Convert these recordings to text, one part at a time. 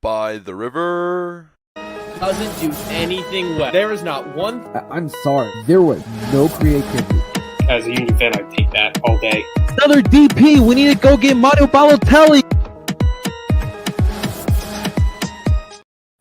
by the river. Doesn't do anything well. There is not one. I'm sorry. There was no creativity. As a Union fan, I'd take that all day. Another DP. We need to go get Mario Balotelli.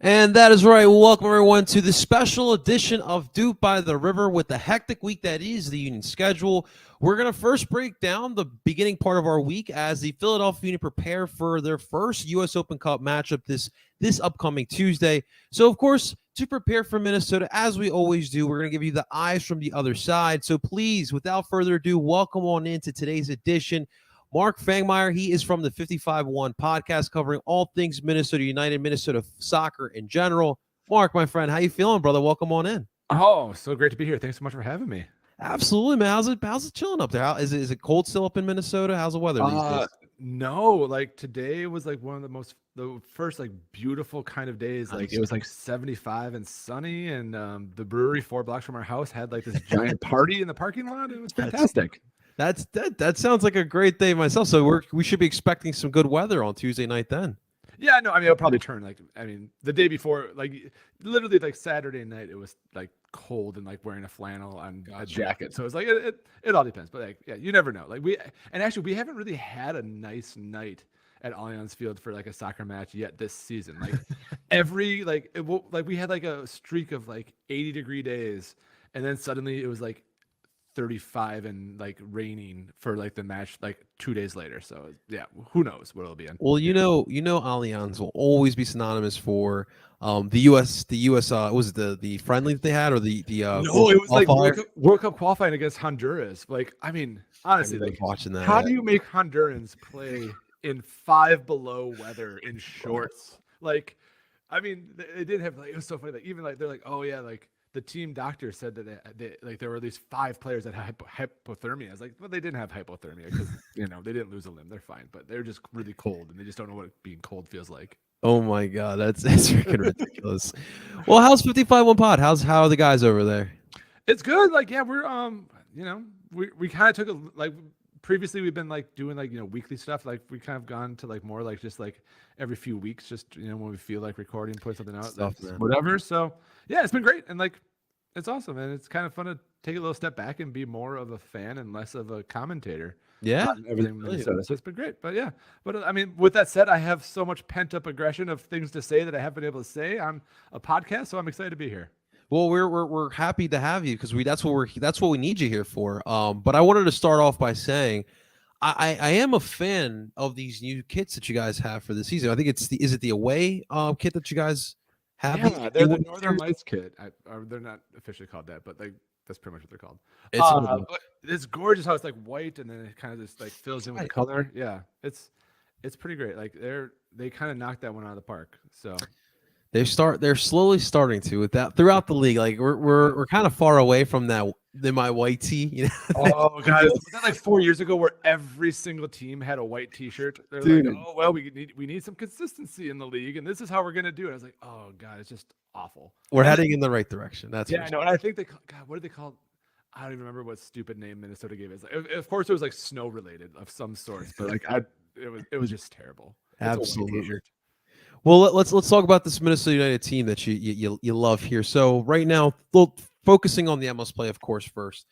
And that is right. Welcome, everyone, to the special edition of DOOP by the River with the hectic week that is the Union schedule. We're going to first break down the beginning part of our week as the Philadelphia Union prepare for their first U.S. Open Cup matchup this upcoming Tuesday. So, of course, to prepare for Minnesota, as we always do, we're going to give you the eyes from the other side. So, please, without further ado, welcome on into today's edition. Mark Fangmeier, he is from the 55-1 podcast covering all things Minnesota United, Minnesota soccer in general. Mark, my friend, how you feeling, brother? Welcome on in. Oh, so great to be here. Thanks so much for having me. Absolutely, man. How's it chilling up there? Is it cold still up in Minnesota? How's the weather these days? No, like today was like one of the first like beautiful kind of days. Like it was like 75 and sunny, and the brewery 4 blocks from our house had like this giant party in the parking lot. It was fantastic. That sounds like a great day myself. So we should be expecting some good weather on Tuesday night then. Yeah, no, I mean it'll probably turn the day before, like literally like Saturday night, it was like cold and like wearing a flannel and a jacket. So it's like it all depends. But like, yeah, you never know. Like we haven't really had a nice night at Allianz Field for like a soccer match yet this season. Like we had like a streak of like 80-degree days, and then suddenly it was like 35 and like raining for like the match like 2 days later. So yeah, who knows what it'll be in. Well, you know Allianz will always be synonymous for the US was it the friendly that they had, or the no, it was like World Cup qualifying against Honduras. Like, I mean, honestly, like watching that. How do you make Hondurans play in 5 below weather in shorts? Like, I mean, they did have like, it was so funny. Like even like they're like, oh yeah, like the team doctor said that they like there were at least 5 players that had hypothermia. I was like, well, they didn't have hypothermia because they didn't lose a limb. They're fine, but they're just really cold and they just don't know what being cold feels like. Oh my God, that's freaking ridiculous. Well, how's 55-1 pod? How are the guys over there? It's good. Like, yeah, we're we kind of took previously we've been like doing like weekly stuff. Like we kind of gone to like more like just like every few weeks, just when we feel like recording, put something out, whatever. So yeah, it's been great, and like it's awesome, and it's kind of fun to take a little step back and be more of a fan and less of a commentator. Yeah, everything Minnesota. So it's been great. But yeah, I mean, with that said, I have so much pent up aggression of things to say that I haven't been able to say on a podcast. So I'm excited to be here. Well, we're happy to have you because that's what we need you here for. But I wanted to start off by saying I am a fan of these new kits that you guys have for the season. I think is it the away kit that you guys have? Yeah, they're the Northern Lights kit. They're not officially called that, but that's pretty much what they're called. It's gorgeous how it's like white and then it kind of just like fills in with color. Yeah, it's pretty great. Like they kind of knocked that one out of the park. So they're slowly starting to with that throughout the league. Like we're kind of far away from that than my white tee. Oh guys, was that like 4 years ago where every single team had a white T-shirt? They're like, oh well, we need some consistency in the league, and this is how we're gonna do it. I was like, oh god, it's just awful. We're heading in the right direction. That's I know, and I think what did they call? I don't even remember what stupid name Minnesota gave it. Like, of course, it was like snow related of some sort, but like it was just terrible. Absolutely. Well, let's talk about this Minnesota United team that you love here. So right now, focusing on the MLS play, of course, first.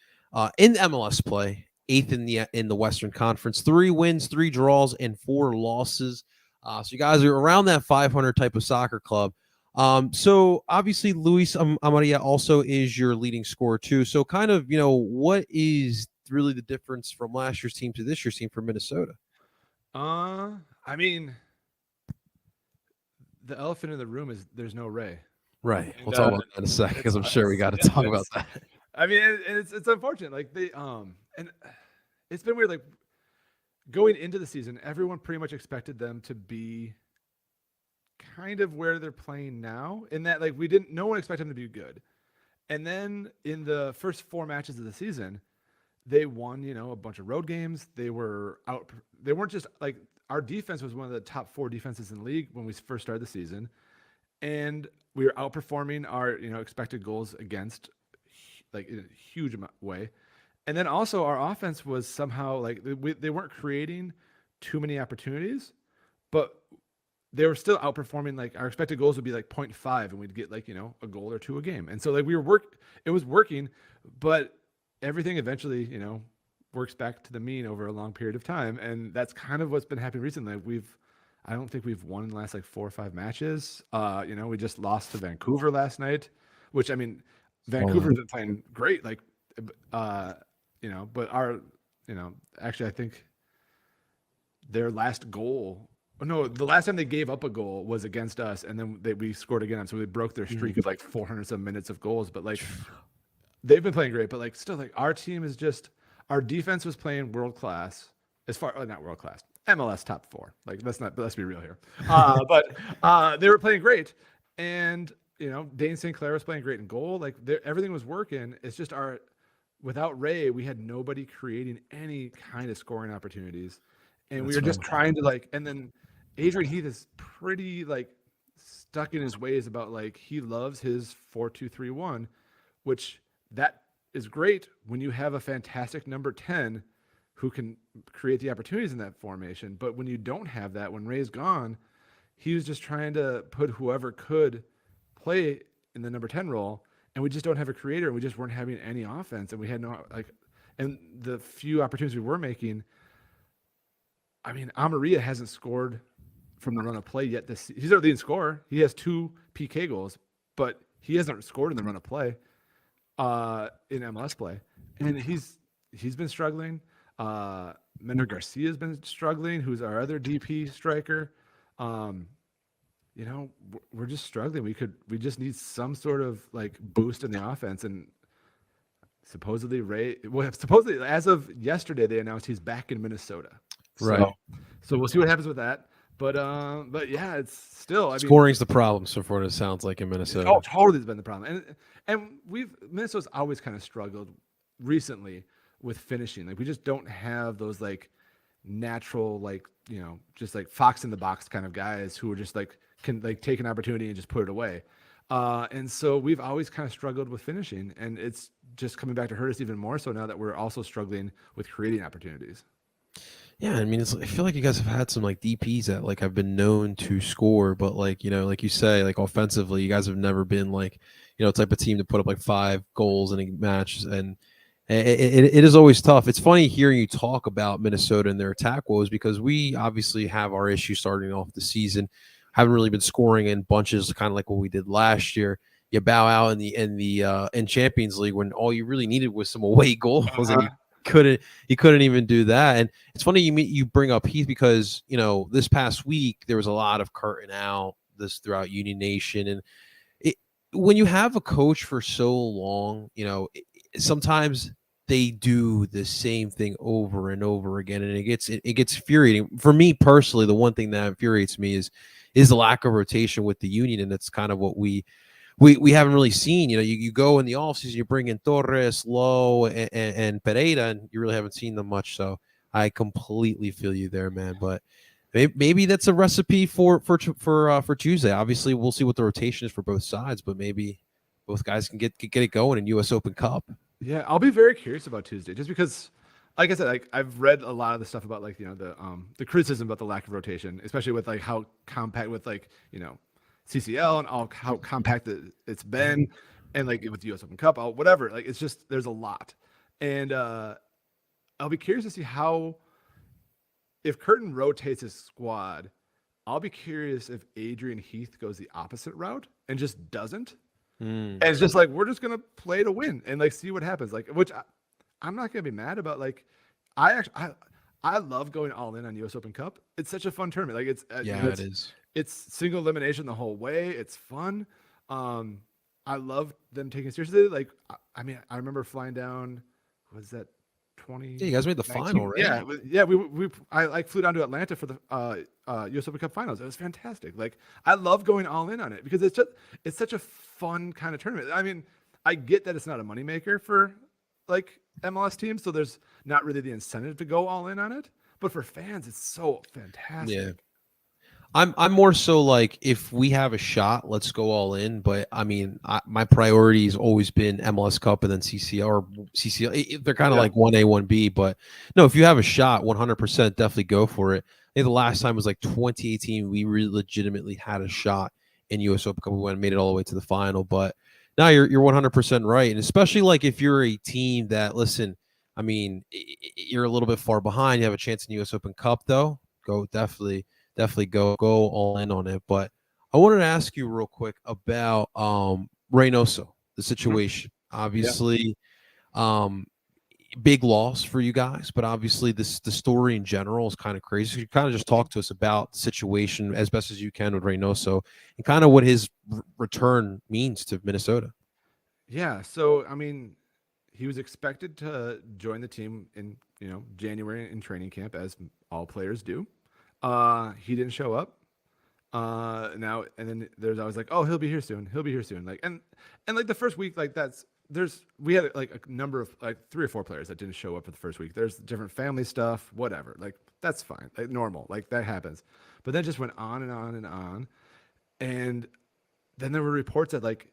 In MLS play, 8th in the Western Conference, 3 wins, 3 draws, and 4 losses. So you guys are around that 500 type of soccer club. So obviously Luis Amaria also is your leading scorer too. So kind of, what is really the difference from last year's team to this year's team for Minnesota? I mean, the elephant in the room is there's no Ray. Right. We'll talk about that in a second because I'm sure we got to talk about that. I mean, it's unfortunate. Like they and it's been weird. Like going into the season, everyone pretty much expected them to be kind of where they're playing now, in that like no one expected them to be good. And then in the first 4 matches of the season, they won, a bunch of road games. They were out. They weren't just like, our defense was one of the top 4 defenses in the league when we first started the season. And we were outperforming our, expected goals against like in a huge way. And then also our offense was somehow like they weren't creating too many opportunities, but they were still outperforming. Like our expected goals would be like 0.5, and we'd get like, a goal or two a game. And so like it was working, but everything eventually, works back to the mean over a long period of time. And that's kind of what's been happening recently. I don't think we've won in the last like 4 or 5 matches. We just lost to Vancouver last night, which I mean, Vancouver's been playing great. Like, but actually I think their last goal, the last time they gave up a goal was against us, and then we scored again. So they broke their streak of like 400 some minutes of goals. But like, they've been playing great. But like, still, like our team is just, our defense was playing world class. Not world class, MLS top 4. Like let's be real here. But they were playing great, and Dane St. Clair was playing great in goal. Like everything was working. It's just without Ray, we had nobody creating any kind of scoring opportunities. And we were just trying to like, and then Adrian Heath is pretty like stuck in his ways about like, he loves his 4-2-3-1, which that is great when you have a fantastic number 10 who can create the opportunities in that formation. But when you don't have that, when Ray's gone, he was just trying to put whoever could play in the number 10 role. And we just don't have a creator, and we just weren't having any offense. And we had and the few opportunities we were making, I mean, Amaria hasn't scored from the run of play yet. He's our leading scorer. He has 2 PK goals, but he hasn't scored in the run of play in MLS play. And he's been struggling. Mender Garcia has been struggling, who's our other DP striker. We're just struggling. We just need some sort of like boost in the offense. And supposedly as of yesterday, they announced he's back in Minnesota. Right. So we'll see what happens with that. But yeah, it's still, scoring's the problem. So far, it sounds like in Minnesota. Oh, totally has been the problem. And Minnesota's always kind of struggled recently with finishing. Like we just don't have those like natural, like, just like fox in the box kind of guys who are just like, can like take an opportunity and just put it away. And so we've always kind of struggled with finishing, and it's just coming back to hurt us even more so now that we're also struggling with creating opportunities. Yeah, I mean, I feel like you guys have had some like DPs that like have been known to score, but like, like you say, like offensively, you guys have never been like, type of team to put up like 5 goals in a match, and it is always tough. It's funny hearing you talk about Minnesota and their attack woes, because we obviously have our issues starting off the season. Haven't really been scoring in bunches, kind of like what we did last year. You bow out in Champions League when all you really needed was some away goals, and you couldn't even do that. And it's funny you bring up Heath, because this past week there was a lot of curtain out throughout Union Nation, and when you have a coach for so long, sometimes they do the same thing over and over again, and it gets infuriating. For me personally, the one thing that infuriates me is the lack of rotation with the Union, and that's kind of what we haven't really seen. You go in the offseason, you bring in Torres, Lowe, and Pereira, and you really haven't seen them much. So I completely feel you there, man. But maybe that's a recipe for Tuesday. Obviously, we'll see what the rotation is for both sides, but maybe both guys can get it going in U.S. Open Cup. Yeah, I'll be very curious about Tuesday, just because, like I said, like I've read a lot of the stuff about like the criticism about the lack of rotation, especially with like how compact with like CCL and all how compact it's been, and like with the U.S. Open Cup, whatever. Like it's just there's a lot, and I'll be curious to see if Curtin rotates his squad. I'll be curious if Adrian Heath goes the opposite route and just doesn't. And it's just like, we're just going to play to win and like see what happens. Like, which I'm not going to be mad about. Like, I love going all in on US Open Cup. It's such a fun tournament. Like it is. It's single elimination the whole way. It's fun. I love them taking it seriously. Like, I mean, I remember flying down, was that 20? Yeah, you guys made the final, right? Yeah. I flew down to Atlanta for the US Open Cup finals. It was fantastic. Like, I love going all in on it because it's such a fun kind of tournament. I mean, I get that it's not a moneymaker for like MLS teams, so there's not really the incentive to go all in on it. But for fans, it's so fantastic. Yeah. I'm more so like, if we have a shot, let's go all in. But I mean, my priority has always been MLS Cup and then CCL or CCL. They're kind of like 1A, 1B. But no, if you have a shot, 100% definitely go for it. think the last time was like 2018. We really legitimately had a shot in US Open Cup. We went and made it all the way to the final. But now you're 100% right, and especially like if you're a team that listen. I mean, you're a little bit far behind. You have a chance in US Open Cup though. Go definitely go all in on it. But I wanted to ask you real quick about Reynoso, the situation. Obviously, big loss for you guys, but obviously the story in general is kind of crazy. So you kind of just talk to us about the situation as best as you can with Reynoso and kind of what his return means to Minnesota. Yeah. So, I mean, he was expected to join the team in, January in training camp, as all players do. He didn't show up. Now and then there's always like, oh, he'll be here soon. He'll be here soon. Like, and like the first week, like we had like a number of like 3 or 4 players that didn't show up for the first week. There's different family stuff, whatever. Like that's fine, like normal, like that happens. But then just went on and on and on, and then there were reports that like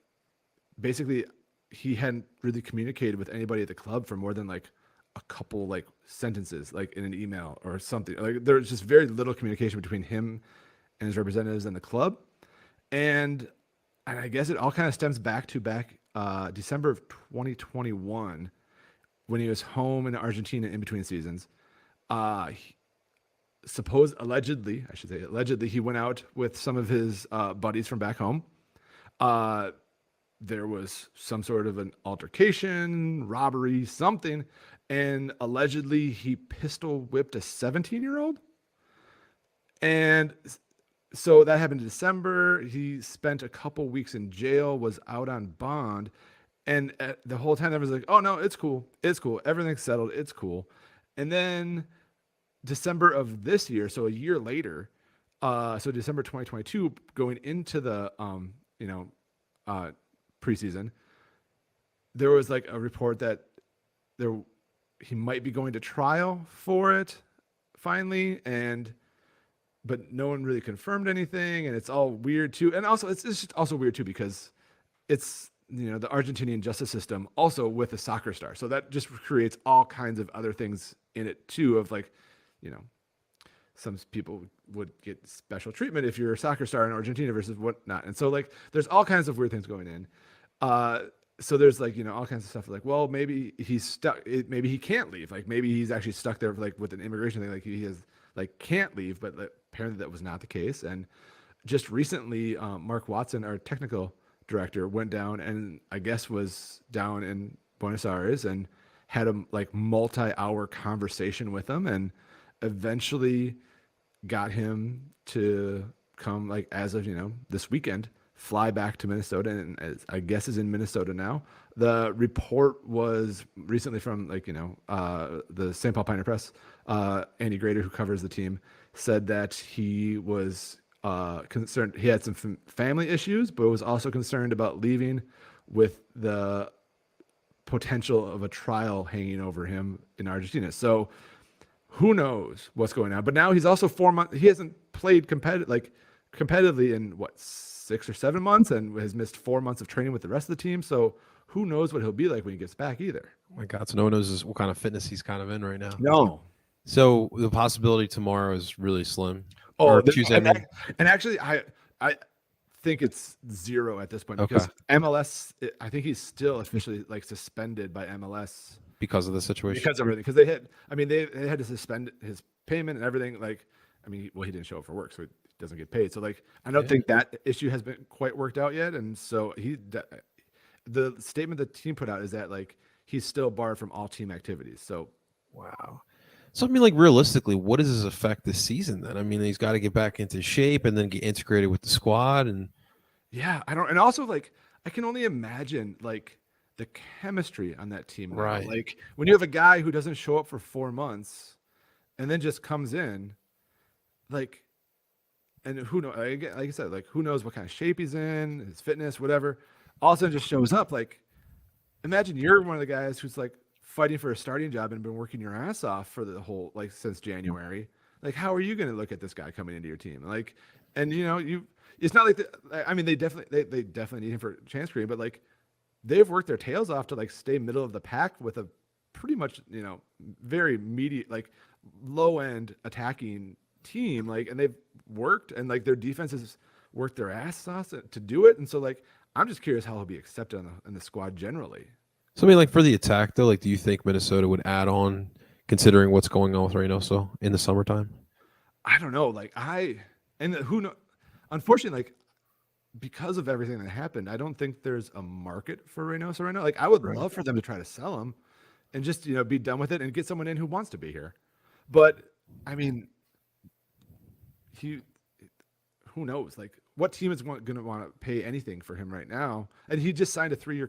basically he hadn't really communicated with anybody at the club for more than like a couple like sentences, like in an email or something. Like there was just very little communication between him and his representatives and the club, and I guess it all kind of stems back December of 2021 when he was home in Argentina in between seasons. Allegedly, he went out with some of his buddies from back home. There was some sort of an altercation, robbery, something, and allegedly he pistol whipped a 17-year-old. And so that happened in December. He spent a couple weeks in jail, was out on bond, and the whole time everyone's like, "Oh no, it's cool, everything's settled, it's cool." And then December of this year, so a year later, so December 2022, going into the preseason, there was like a report that he might be going to trial for it finally, but no one really confirmed anything, and it's all weird too. And also it's just also weird too because it's the Argentinian justice system also with a soccer star, so that just creates all kinds of other things in it too, of like some people would get special treatment if you're a soccer star in Argentina versus whatnot, and so like there's all kinds of weird things going in. So there's like all kinds of stuff like, well, maybe he's stuck, maybe he can't leave, like maybe he's actually stuck there like with an immigration thing, like he has like can't leave, but apparently that was not the case. And just recently, Mark Watson, our technical director, went down and I guess was down in Buenos Aires and had a like multi-hour conversation with him, and eventually got him to come, like as of this weekend, fly back to Minnesota, and I guess is in Minnesota now. The report was recently from the St. Paul Pioneer Press. Andy Grader, who covers the team, said that he was concerned. He had some family issues, but was also concerned about leaving with the potential of a trial hanging over him in Argentina. So who knows what's going on? But now he's also 4 months. He hasn't played competitively in 6 or 7 months, and has missed 4 months of training with the rest of the team. So who knows what he'll be like when he gets back either. Oh my God. So no one knows what kind of fitness he's kind of in right now. No. So the possibility tomorrow is really slim. Oh, Tuesday. And actually, I think it's 0 at this point, Okay. because MLS, I think he's still officially like suspended by MLS Because of the situation. because of everything. Because they had to suspend his payment and everything. Like, he didn't show up for work, so he doesn't get paid. So like, I don't think that issue has been quite worked out yet. And so the statement the team put out is that like he's still barred from all team activities. So wow. So like realistically, what does this affect this season then? He's got to get back into shape and then get integrated with the squad. And yeah, and also like I can only imagine like the chemistry on that team now. Right. Like when you have a guy who doesn't show up for 4 months and then just comes in, like, and who knows, like I said, like who knows what kind of shape he's in, his fitness, whatever. All of a sudden just shows up. Like, imagine you're one of the guys who's like fighting for a starting job and been working your ass off for the whole, like, since January. Like, how are you going to look at this guy coming into your team? Like, and it's not like they definitely need him for chance creating, but like they've worked their tails off to like stay middle of the pack with a pretty much very medium, like low end attacking team, like, and they've worked, and like their defense has worked their ass off to do it. And so, like, I'm just curious how he'll be accepted in the squad generally. So I mean, like for the attack though, like do you think Minnesota would add on considering what's going on with Reynoso in the summertime? I don't know. Like who know? Unfortunately, like because of everything that happened, I don't think there's a market for Reynoso right now. Like I would love for them to try to sell him and just be done with it and get someone in who wants to be here. But I mean, who knows? Like what team is going to want to pay anything for him right now? And he just signed a 3-year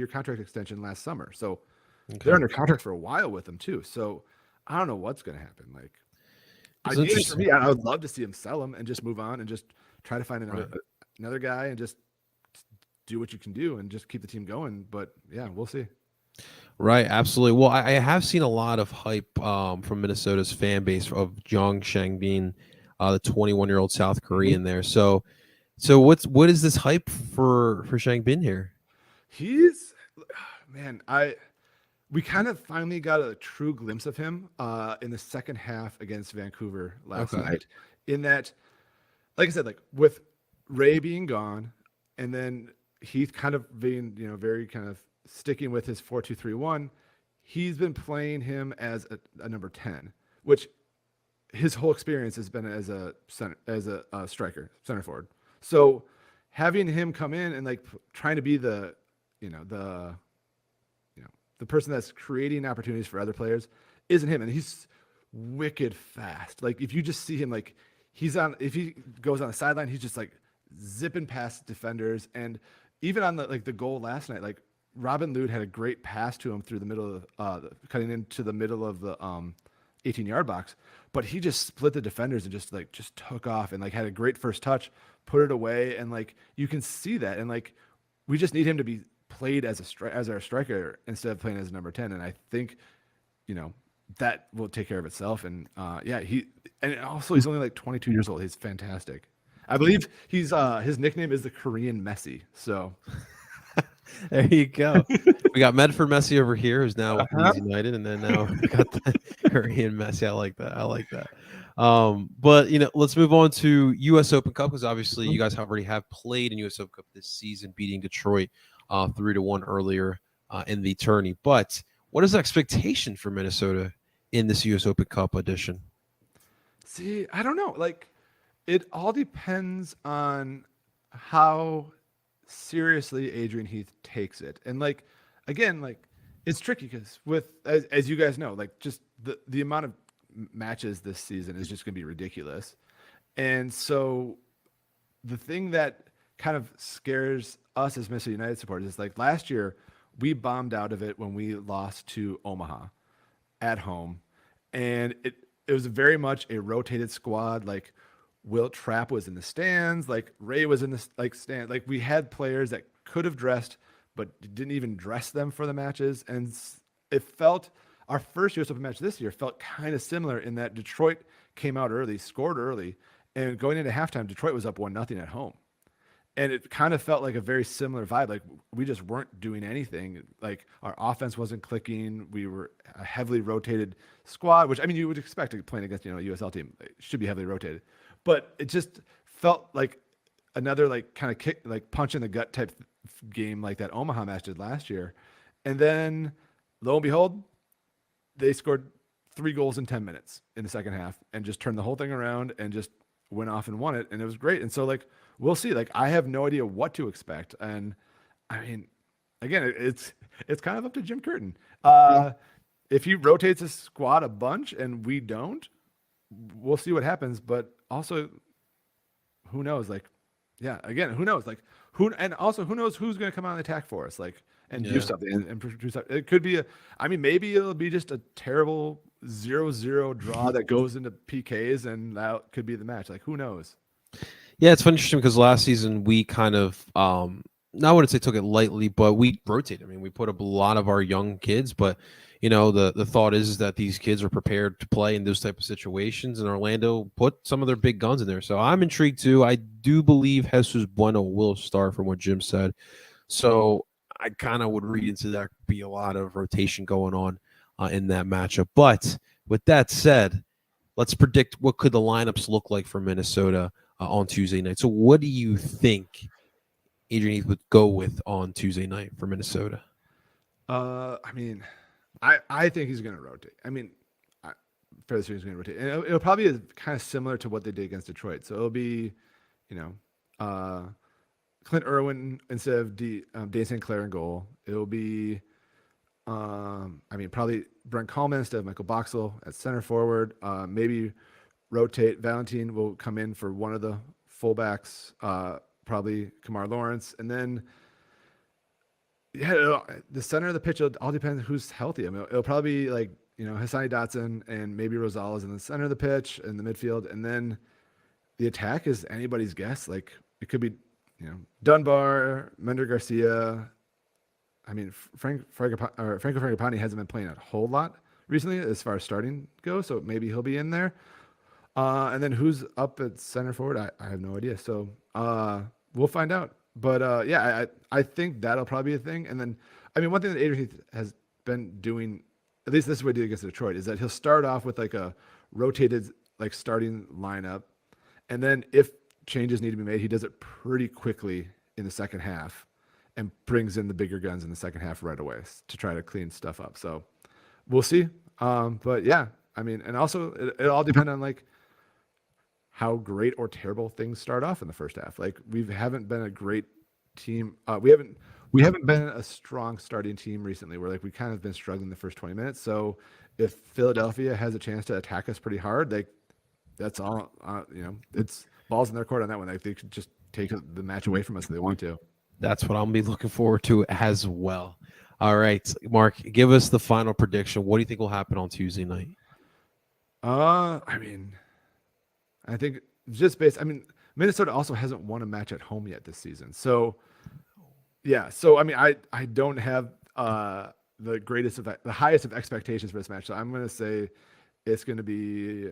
contract extension last summer, so they're under contract for a while with him too. So I don't know what's going to happen. Like, ideally for me, I would love to see him sell him and just move on and just try to find another guy and just do what you can do and just keep the team going. But yeah, we'll see. Right, absolutely. Well, I have seen a lot of hype from Minnesota's fan base of Jong Shangbin, the 21-year-old South Korean there. So what is this hype for Shangbin here? We kind of finally got a true glimpse of him in the second half against Vancouver last night. In that, like I said, like with Ray being gone, and then Heath kind of being, very kind of sticking with his 4-2-3-1, he's been playing him as a number 10, which his whole experience has been as a striker, center forward. So having him come in and like trying to be the person that's creating opportunities for other players isn't him. And he's wicked fast. Like if you just see him, like if he goes on the sideline, he's just like zipping past defenders. And even on the goal last night, like Robin Lod had a great pass to him through the middle of cutting into the middle of the 18-yard box, but he just split the defenders and just took off and like had a great first touch, put it away. And like, you can see that. And like, we just need him to be played as our striker instead of playing as a number 10. And I think, that will take care of itself. And he's only like 22 years old. He's fantastic. I believe he's his nickname is the Korean Messi. So there you go. We got Medford Messi over here, who's now with Leeds United, and then now we got the Korean Messi. I like that. But let's move on to U.S. Open Cup, because obviously you guys already have played in U.S. Open Cup this season, beating Detroit 3-1 earlier in the tourney. But what is the expectation for Minnesota in this U.S. Open Cup edition? See, I don't know. Like, it all depends on how seriously Adrian Heath takes it. And like, again, like it's tricky because as you guys know, like just the amount of matches this season is just going to be ridiculous. And so the thing that kind of scares us as Minnesota United supporters is like last year we bombed out of it when we lost to Omaha at home. And it was very much a rotated squad. Like Wilt Trapp was in the stands, like Ray was in the stand. Like we had players that could have dressed, but didn't even dress them for the matches. And it felt, our first US Open match this year felt kind of similar in that Detroit came out early, scored early, and going into halftime, Detroit was up 1-0 at home. And it kind of felt like a very similar vibe. Like we just weren't doing anything. Like our offense wasn't clicking. We were a heavily rotated squad, which I mean, you would expect playing against, a USL team. It should be heavily rotated. But it just felt like another like kind of kick, like punch in the gut type game like that Omaha match did last year. And then lo and behold, they scored 3 goals in 10 minutes in the second half and just turned the whole thing around and just went off and won it. And it was great. And so like, we'll see. Like I have no idea what to expect. And I mean, again, it's kind of up to Jim Curtin. If he rotates his squad a bunch and we don't, we'll see what happens. But also, who knows? Like, yeah, again, who knows? Like, who knows who's going to come out and attack for us? Like, and do something and produce something. It could be maybe it'll be just a terrible 0-0 draw that goes into PKs, and that could be the match. Like, who knows? Yeah, it's interesting because last season we kind of, I wouldn't say took it lightly, but we rotated. I mean, we put up a lot of our young kids, but the thought is that these kids are prepared to play in those type of situations, and Orlando put some of their big guns in there. So I'm intrigued too. I do believe Jesus Bueno will start from what Jim said. So I kind of would read into that be a lot of rotation going on in that matchup. But with that said, let's predict what could the lineups look like for Minnesota on Tuesday night. So what do you think Adrian Heath would go with on Tuesday night for Minnesota? I mean, I think he's going to rotate. I mean, fairly certain he's going to rotate. And it'll probably be kind of similar to what they did against Detroit. So it'll be, Clint Irwin instead of Dane St. Clair in goal. It'll be, probably Brent Kallman instead of Michael Boxall at center forward. Maybe rotate. Valentin will come in for one of the fullbacks, probably Kamar Lawrence. And then, the center of the pitch, it all depends who's healthy. I mean, it'll probably be like, Hassani Dotson and maybe Rosales in the center of the pitch in the midfield. And then the attack is anybody's guess. Like, it could be, Dunbar, Mender Garcia. I mean, Franco Frangipani hasn't been playing a whole lot recently as far as starting goes, so maybe he'll be in there. And then who's up at center forward? I have no idea. So we'll find out. But I think that'll probably be a thing. And then, one thing that Adrian Heath has been doing, at least this is what he did against Detroit, is that he'll start off with like a rotated starting lineup, and then if changes need to be made, he does it pretty quickly in the second half and brings in the bigger guns in the second half right away to try to clean stuff up. So we'll see. But yeah, and also it all depends on how great or terrible things start off in the first half. Like, we haven't been a great team. We haven't been a strong starting team recently. We're we kind of been struggling the first 20 minutes. So if Philadelphia has a chance to attack us pretty hard, that's all, it's balls in their court on that one. They could just take the match away from us if they want to. That's what I'm going to be looking forward to as well. All right, Mark, give us the final prediction. What do you think will happen on Tuesday night? I think just based, Minnesota also hasn't won a match at home yet this season. So, yeah. So, I don't have the highest of expectations for this match. So I'm going to say it's going to be,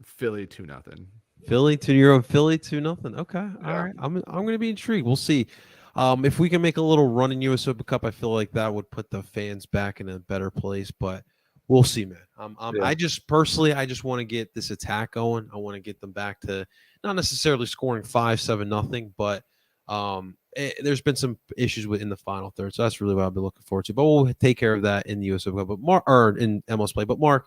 Philly 2-0. Philly 2-0. Okay. Yeah. All right. I'm going to be intrigued. We'll see. If we can make a little run in US Open Cup, I feel like that would put the fans back in a better place, but we'll see, man. I just want to get this attack going. I want to get them back to not necessarily scoring 5-7-0, but there's been some issues in the final third. So that's really what I'll be looking forward to, but we'll take care of that in the US Open Cup, or in MLS play. But Mark,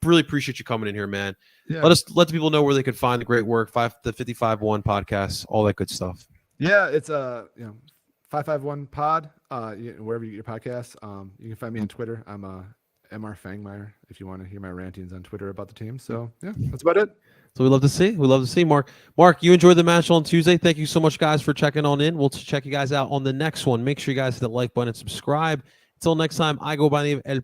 really appreciate you coming in here, man. Yeah. Let the people know where they could find the great work, the 55-1 podcast, all that good stuff. Yeah, it's 551 pod, wherever you get your podcasts. You can find me on Twitter. I'm MR Fangmeier if you want to hear my rantings on Twitter about the team. So yeah, that's about it. So we love to see Mark. Mark, you enjoyed the match on Tuesday. Thank you so much, guys, for checking on in. We'll check you guys out on the next one. Make sure you guys hit the like button and subscribe. Until next time, I go by the name of El